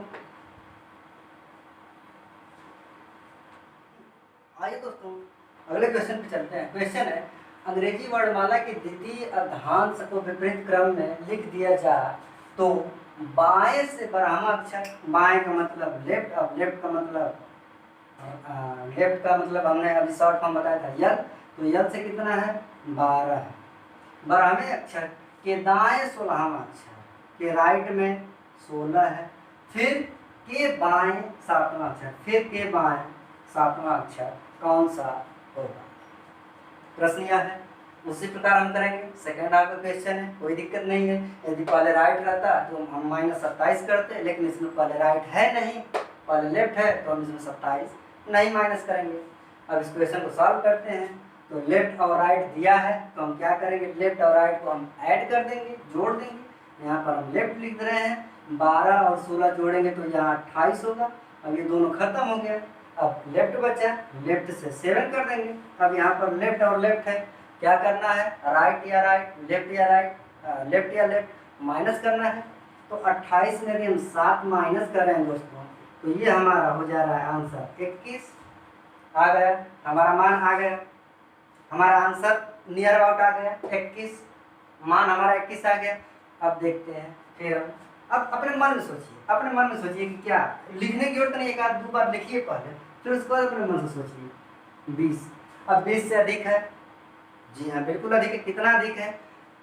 [SPEAKER 1] आइए दोस्तों अगले क्वेश्चन पे चलते हैं। क्वेश्चन है, अंग्रेजी वर्णमाला के द्वितीय अर्धांश को विपरीत क्रम में लिख दिया जाए तो बाएं से ब्राह्मण अक्षर, बाएं का मतलब लेफ्ट, अब लेफ्ट का मतलब हमने अभी शॉर्ट फॉर्म बताया था यल, तो यल से कितना है, 12 है। ब्राह्मण अक्षर के दाएं 16वां अक्षर, के राइट में 16 है, फिर के बाएं 7वां अक्षर, फिर के बाएं 7वां अक्षर कौन सा होगा। प्रश्न यह है, उसी प्रकार हम करेंगे। सेकंड हाफ का क्वेश्चन है, कोई दिक्कत नहीं है। यदि पहले राइट रहता तो हम -27 करते, लेकिन इसमें पहले राइट है नहीं, पहले लेफ्ट है, तो हम इसमें 27 नहीं माइनस करेंगे। अब इस क्वेश्चन को सॉल्व करते हैं। तो लेफ्ट और राइट दिया है तो हम क्या करेंगे, लेफ्ट और राइट को हम ऐड कर देंगे, जोड़ देंगे। यहाँ पर हम लेफ्ट लिख रहे हैं, 12 और 16 जोड़ेंगे तो यहाँ 28 होगा। अब ये दोनों खत्म हो गया, अब लेफ्ट बचा, लेफ्ट से 7 कर देंगे। अब यहाँ पर लेफ्ट और लेफ्ट है, क्या करना है, राइट या राइट, लेफ्ट या राइट, लेफ्ट या लेफ्ट, माइनस करना है। तो 28 में यदि हम 7 माइनस कर रहे हैं दोस्तों, तो ये हमारा हो जा रहा है आंसर 21 आ गया, हमारा मान आ गया, हमारा आंसर नियर अबाउट आ गया 21, मान हमारा 21 आ गया। अब देखते हैं, फिर अब अपने मन में सोचिए, अपने मन में सोचिए कि क्या लिखने की जरूरत नहीं, एक आध दो बार लिखिए पहले, फिर उसके बाद अपने मन से सोचिए। 20, अब 20 से अधिक है, जी हाँ बिल्कुल अधिक है। कितना अधिक है,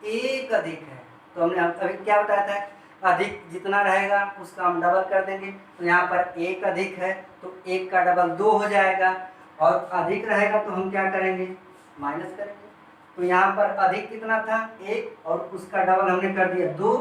[SPEAKER 1] 1 अधिक है। तो हमने अभी क्या बताया था, अधिक जितना रहेगा उसका हम डबल कर देंगे। तो यहाँ पर 1 अधिक है तो 1 का डबल 2 हो जाएगा, और अधिक रहेगा तो हम क्या करेंगे, माइनस करेंगे। तो यहाँ पर अधिक कितना था, 1, और उसका डबल हमने कर दिया 2,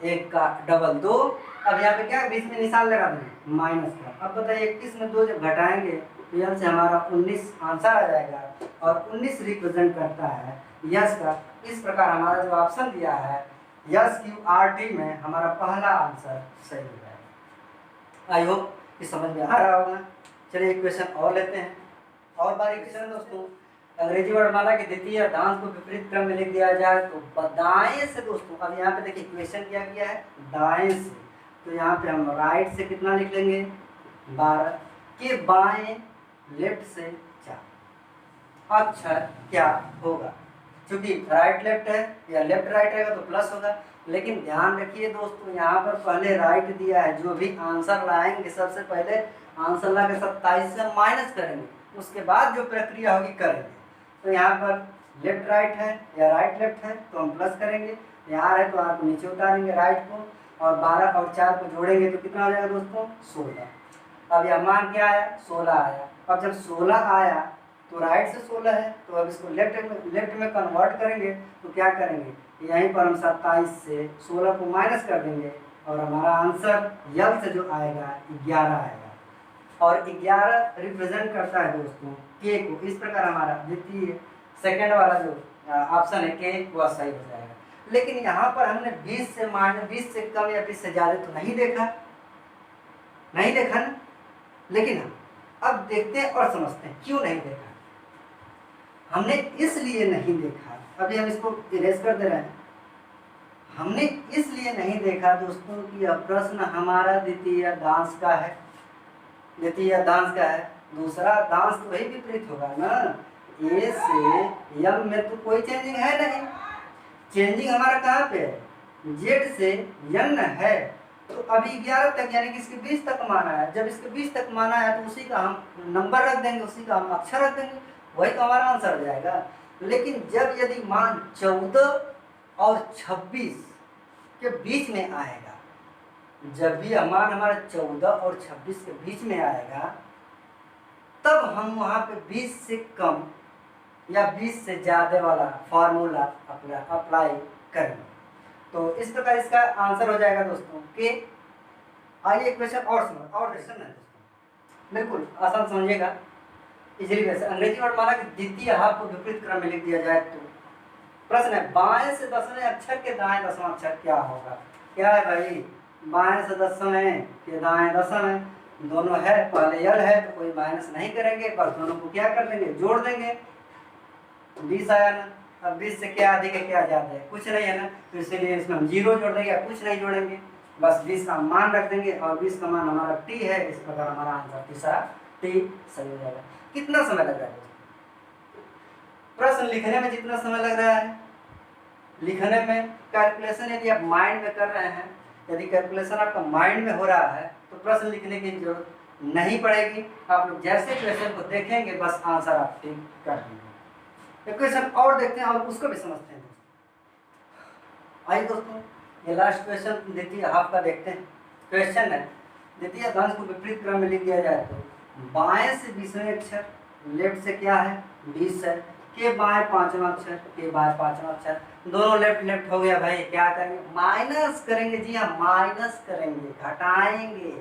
[SPEAKER 1] 1 का डबल 2। अब यहाँ पे क्या बीच में निशान लगा देंगे, माइनस का। अब बताइए 21 में 2 जब घटाएंगे तो यहाँ से हमारा 19 आंसर आ जाएगा, और 19 रिप्रेजेंट करता है यस का। इस प्रकार हमारा जो ऑप्शन दिया है यस QRT में हमारा पहला आंसर सही हो जाएगा। आई होप कि समझ में आ रहा होगा। चलिए एक क्वेश्चन और लेते हैं, और बारी क्वेश्चन दोस्तों। अंग्रेजी वर्णमाला के द्वितीय अर्धांश को विपरीत क्रम में लिख दिया जाए तो दाएं से दोस्तों, अब यहाँ पे देखिए क्वेश्चन क्या किया है, दाएं से, तो यहाँ पे हम राइट से कितना लिख लेंगे, 12, के बाएं लेफ्ट से 4। अक्षर क्या होगा, क्योंकि राइट लेफ्ट है या लेफ्ट राइट रहेगा तो प्लस होगा। लेकिन ध्यान रखिए दोस्तों, यहाँ पर पहले राइट दिया है, जो भी आंसर लाएंगे सबसे पहले आंसर ला के 27 से माइनस करेंगे, उसके बाद जो प्रक्रिया होगी करेंगे। तो यहाँ पर लेफ्ट राइट है या राइट लेफ्ट है तो हम प्लस करेंगे, यहाँ है तो आप नीचे उतारेंगे राइट को, और 12 और 4 को जोड़ेंगे तो कितना हो जाएगा दोस्तों, 16। अब यह मान क्या आया, 16 आया। अब जब 16 आया तो राइट से 16 है, तो अब इसको लेफ्ट में कन्वर्ट करेंगे तो क्या करेंगे, यहीं पर हम 27 से 16 को माइनस कर देंगे, और हमारा आंसर यल से जो आएगा 11 आएगा। और 11 रिप्रेजेंट करता है दोस्तों के को। इस प्रकार हमारा द्वितीय सेकंड वाला जो ऑप्शन है के वह सही हो जाएगा। लेकिन यहाँ पर हमने 20 से माइनस 20 से कम या 20 से ज़्यादा तो नहीं देखा ना, लेकिन अब देखते हैं और समझते हैं क्यों नहीं देखा। हमने इसलिए नहीं देखा, अभी हम इसको इरेज कर दे रहे हैं। हमने इसलिए नहीं देखा दोस्तों कि यह प्रश्न हमारा द्वितीय अर्धांश का है, दूसरा अर्धांश तो वही विपरीत होगा ना। ए से यम में तो कोई चेंजिंग है नहीं, चेंजिंग हमारा कहाँ पे है, जेड से यन है। तो अभी 11 तक यानी कि इसके 20 तक माना है, जब इसके 20 तक माना है तो उसी का हम नंबर रख देंगे, उसी का हम अक्षर रख देंगे, वही तो हमारा आंसर हो जाएगा। लेकिन जब यदि मान 14 और 26 के बीच में आएगा, जब भी मान हमारा 14 और 26 के बीच में आएगा तब हम वहाँ पे 20 से कम या 20 से ज़्यादा वाला फार्मूला अप्लाई करेंगे। तो इस प्रकार इसका आंसर हो जाएगा दोस्तों कि आइए एक क्वेश्चन और क्वेश्चन है दोस्तों, बिल्कुल आसान समझिएगा, इजीली वैसे। अंग्रेजी वर्णमाला के द्वितीय हाफ को विपरीत क्रम में लिख दिया जाए तो प्रश्न है बाएं से 10वें अक्षर के दाएं 10वां अक्षर क्या होगा। क्या है भाई, बाएं से 10वें के दाएं 10वें दोनों है, पहले यल है तो कोई माइनस नहीं करेंगे, बस दोनों को क्या कर लेंगे, जोड़ देंगे। 20 आया ना, अब 20 से क्या अधिक है क्या ज्यादा है, कुछ नहीं है ना, तो इसलिए इसमें हम 0 जोड़ देंगे या कुछ नहीं जोड़ेंगे, बस 20 का मान रख देंगे और 20 का मान हमारा t है। इस प्रकार हमारा आंसर तीसरा t सही हो जाएगा। कितना समय लग रहा है प्रश्न लिखने में, जितना समय लग रहा है लिखने में, कैलकुलेशन यदि आप माइंड में कर रहे हैं, यदि कैलकुलेशन आपका माइंड में हो रहा है तो प्रश्न लिखने की जरूरत नहीं पड़ेगी। आप लोग जैसे क्वेश्चन को देखेंगे बस आंसर आप टिक कर देंगे। एक क्वेश्चन और देखते हैं और उसको भी समझते हैं। आइए दोस्तों ये लास्ट क्वेश्चन द्वितीय हाफ का देखते हैं। क्वेश्चन है द्वितीय अक्षांश को विपरीत क्रम में लिख दिया जाए तो बाएं से 20वें अक्षर, लेफ्ट से क्या है 20 है, के बाएं 5वां अक्षर, के बाएं 5वां अक्षर, दोनों लेफ्ट लेफ्ट हो गया भाई, क्या करेंगे माइनस करेंगे। जी हाँ माइनस करेंगे, घटाएंगे,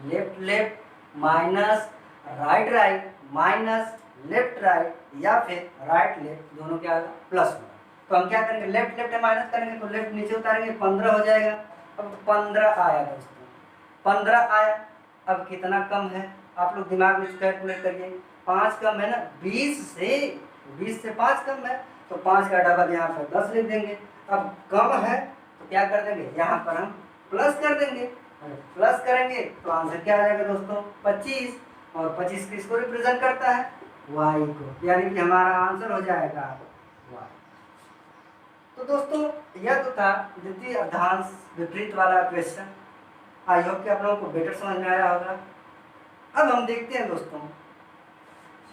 [SPEAKER 1] left left minus right right minus left right या फिर राइट लेफ्ट, दोनों क्या होगा प्लस होगा। तो हम क्या करेंगे लेफ्ट लेफ्ट माइनस करेंगे तो लेफ्ट नीचे उतारेंगे, 15 हो जाएगा। अब 15 आया दोस्तों, 15 आया। अब कितना कम है आप लोग दिमाग में कैलकुलेट करिए, 5 कम है ना 20 से 5 कम है तो 5 का डबल यहाँ पर 10 लिख देंगे। अब कम है तो क्या कर देंगे यहाँ पर हम प्लस कर देंगे, प्लस करेंगे तो आंसर क्या आ जाएगा दोस्तों 25, और 25 किसको रिप्रेजेंट करता है y को, यानी कि हमारा आंसर हो जाएगा y। तो दोस्तों यह तो था द्वितीय अर्धांश विपरीत वाला क्वेश्चन। आई होप कि आप लोगों को बेटर समझ में आया होगा। अब हम देखते हैं दोस्तों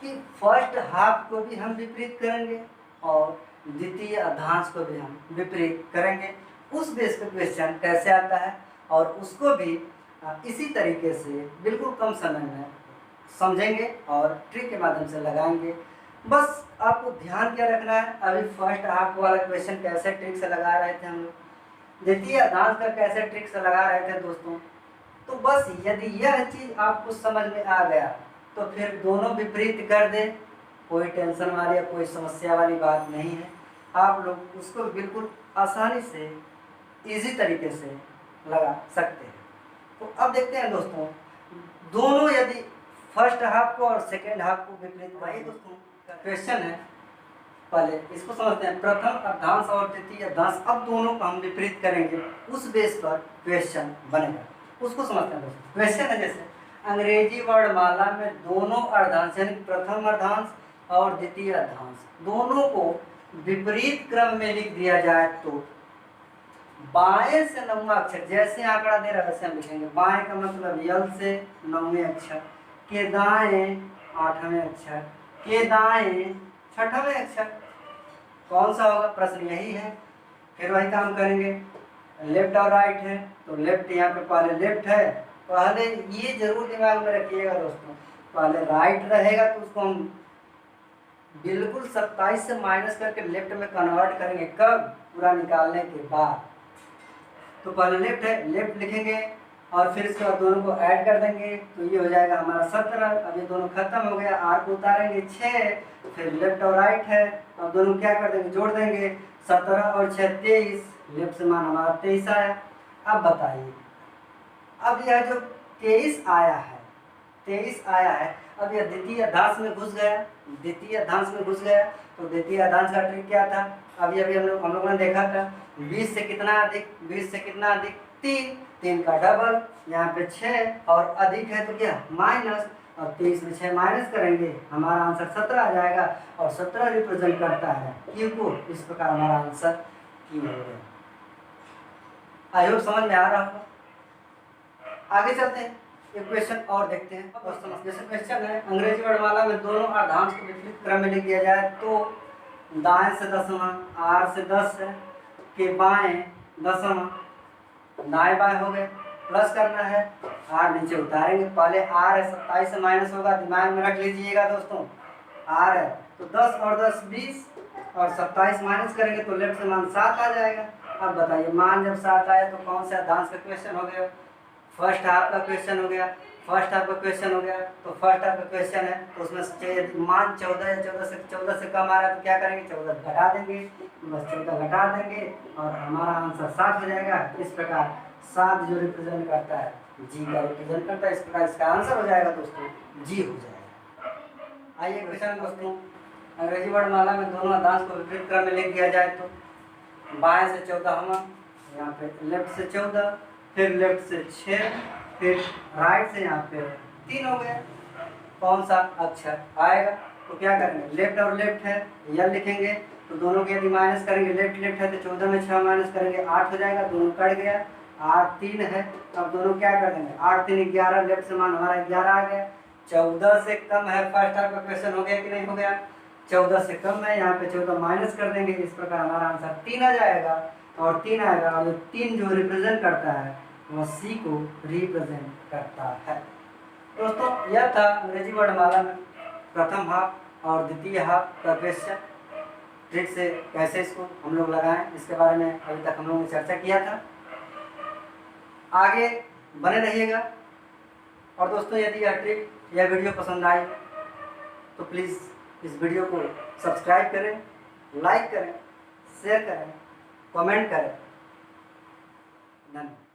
[SPEAKER 1] कि फर्स्ट हाफ को भी हम विपरीत करेंगे और द्वितीय अर्धांश को भी हम विपरीत करेंगे। उस बेस पे क्वेश्चन कैसे आता है और उसको भी इसी तरीके से बिल्कुल कम समय में समझेंगे और ट्रिक के माध्यम से लगाएंगे। बस आपको ध्यान क्या रखना है, अभी फर्स्ट हाफ वाला क्वेश्चन कैसे ट्रिक से लगा रहे थे हम लोग, द्वितीय अर्धांश का कैसे ट्रिक से लगा रहे थे दोस्तों। तो बस यदि यह चीज़ आपको समझ में आ गया तो फिर दोनों विपरीत कर दे, कोई टेंशन वाली या कोई समस्या वाली बात नहीं है। आप लोग उसको बिल्कुल आसानी से इजी तरीके से लगा सकते हैं। तो अब देखते हैं दोस्तों दोनों यदि फर्स्ट हाफ को और सेकेंड हाफ को विपरीत, वही दोस्तों क्वेश्चन है। पहले इसको समझते हैं, प्रथम अर्धांश और द्वितीय अर्धांश, अब दोनों को हम विपरीत करेंगे, उस बेस पर क्वेश्चन बनेगा, उसको समझते हैं दोस्तों। क्वेश्चन है जैसे अंग्रेजी वर्णमाला में दोनों अर्धांश यानी प्रथम अर्धांश और द्वितीय अर्धांश दोनों को विपरीत क्रम में लिख दिया जाए तो बाएं से 9वां अक्षर, जैसे आंकड़ा दे रहा है वैसे हम लिखेंगे। बाएं का मतलब यल से 9वें अक्षर, के दाएं 8वें अक्षर, के दाएं 6वें अक्षर, कौन सा होगा प्रश्न यही है। फिर वही काम करेंगे, लेफ्ट और राइट है तो लेफ्ट यहाँ पे पहले लेफ्ट है, पहले ये जरूर दिमाग में रखिएगा दोस्तों, पहले राइट रहेगा तो उसको हम बिल्कुल 27 से माइनस करके लेफ्ट में कन्वर्ट करेंगे। कब? पूरा निकालने के बाद। तो पहले लेफ्ट है, लेफ्ट लिखेंगे और फिर इसके बाद दोनों को ऐड कर देंगे तो ये हो जाएगा हमारा 17। अब ये दोनों खत्म हो गया, आर को उतारेंगे 6, फिर लेफ्ट और राइट है, अब दोनों क्या कर देंगे जोड़ देंगे, 17 और 6 23, लेफ्ट से मान हमारा 23 आया। अब बताइए, अब यह जो 23 आया है, अब यह द्वितीय अर्धांश में घुस गया, तो द्वितीय अर्धांश का ट्रिक क्या था, अभी हम लोगों ने देखा था 20 से कितना अधिक 3 का डबल, यहाँ पे 6 और अधिक है तो क्या माइनस, और 23 में 6 माइनस करेंगे हमारा आंसर 17 आ जाएगा, और 17 रिप्रेजेंट करता है क्यू को। इस प्रकार हमारा आंसर क्यू हो गया। आई होप समझ में आ रहा होगा। आगे चलते हैं, एक क्वेश्चन और देखते हैं। जैसे क्वेश्चन है अंग्रेजी वर्णमाला में दोनों अर्धांश को विपरीत क्रम में लिख दिया जाए तो दाएं से 10वां, आर से 10 है, के बाएं 10वां, दाएं बाएं हो गए, प्लस करना है, आर नीचे उतारेंगे। पहले आर है 27 से माइनस होगा, दिमाग में रख लीजिएगा दोस्तों। आर है तो 10 और 10 20 और 27 माइनस करेंगे तो लेफ्ट से मान 7 आ जाएगा। अब बताइए मान जब 7 आया तो कौन सा डांस का क्वेश्चन हो गया, फर्स्ट हाफ का क्वेश्चन हो गया। फर्स्ट हाफ का क्वेश्चन हो गया तो फर्स्ट हाफ का क्वेश्चन है तो उसमें मान 14 या 14 से कम आ रहा है तो क्या करेंगे, 14 घटा देंगे, बस 14 घटा देंगे और हमारा आंसर 7 हो जाएगा। इस प्रकार 7 जो रिप्रेजेंट करता है जी का रिप्रेजेंट करता है, इस प्रकार इसका आंसर हो जाएगा दोस्तों जी हो जाएगा। आइए क्वेश्चन दोस्तों, अंग्रेजी वर्णमाला में दोनों अर्धांश को विपरीत क्रम में लिख दिया जाए तो बाएं से 14वां, यहाँ पे लेफ्ट से 14, फिर लेफ्ट से 6, फिर राइट से यहाँ पे 3 हो गए। कौन सा अक्षर आएगा तो क्या करेंगे, लेफ्ट और लेफ्ट है यल लिखेंगे तो दोनों के यदि माइनस करेंगे, लेफ्ट लेफ्ट है तो 14 में 6 माइनस करेंगे 8 हो जाएगा, दोनों कट गया। 8 3 है, अब दोनों क्या कर देंगे 8 3 11, लेफ्ट से मान हमारा 11 आ गया। 14 से कम है, फर्स्ट हाफ का क्वेश्चन हो गया कि नहीं हो गया, 14 से कम है, यहाँ पे 14 माइनस कर देंगे, इस प्रकार हमारा आंसर 3 आ जाएगा और 3 आएगा और 3 जो रिप्रेजेंट करता है वह सी को रिप्रेजेंट करता है। दोस्तों यह था अंग्रेजी वर्णमाला में प्रथम हाफ और द्वितीय हाफ का क्वेश्चन। ट्रिक से कैसे इसको हम लोग लगाएं इसके बारे में अभी तक हम लोगों ने चर्चा किया था। आगे बने रहिएगा और दोस्तों यदि यह ट्रिक यह वीडियो पसंद आई तो प्लीज़ इस वीडियो को सब्सक्राइब करें, लाइक करें, शेयर करें, कमेंट करें। धन्यवाद।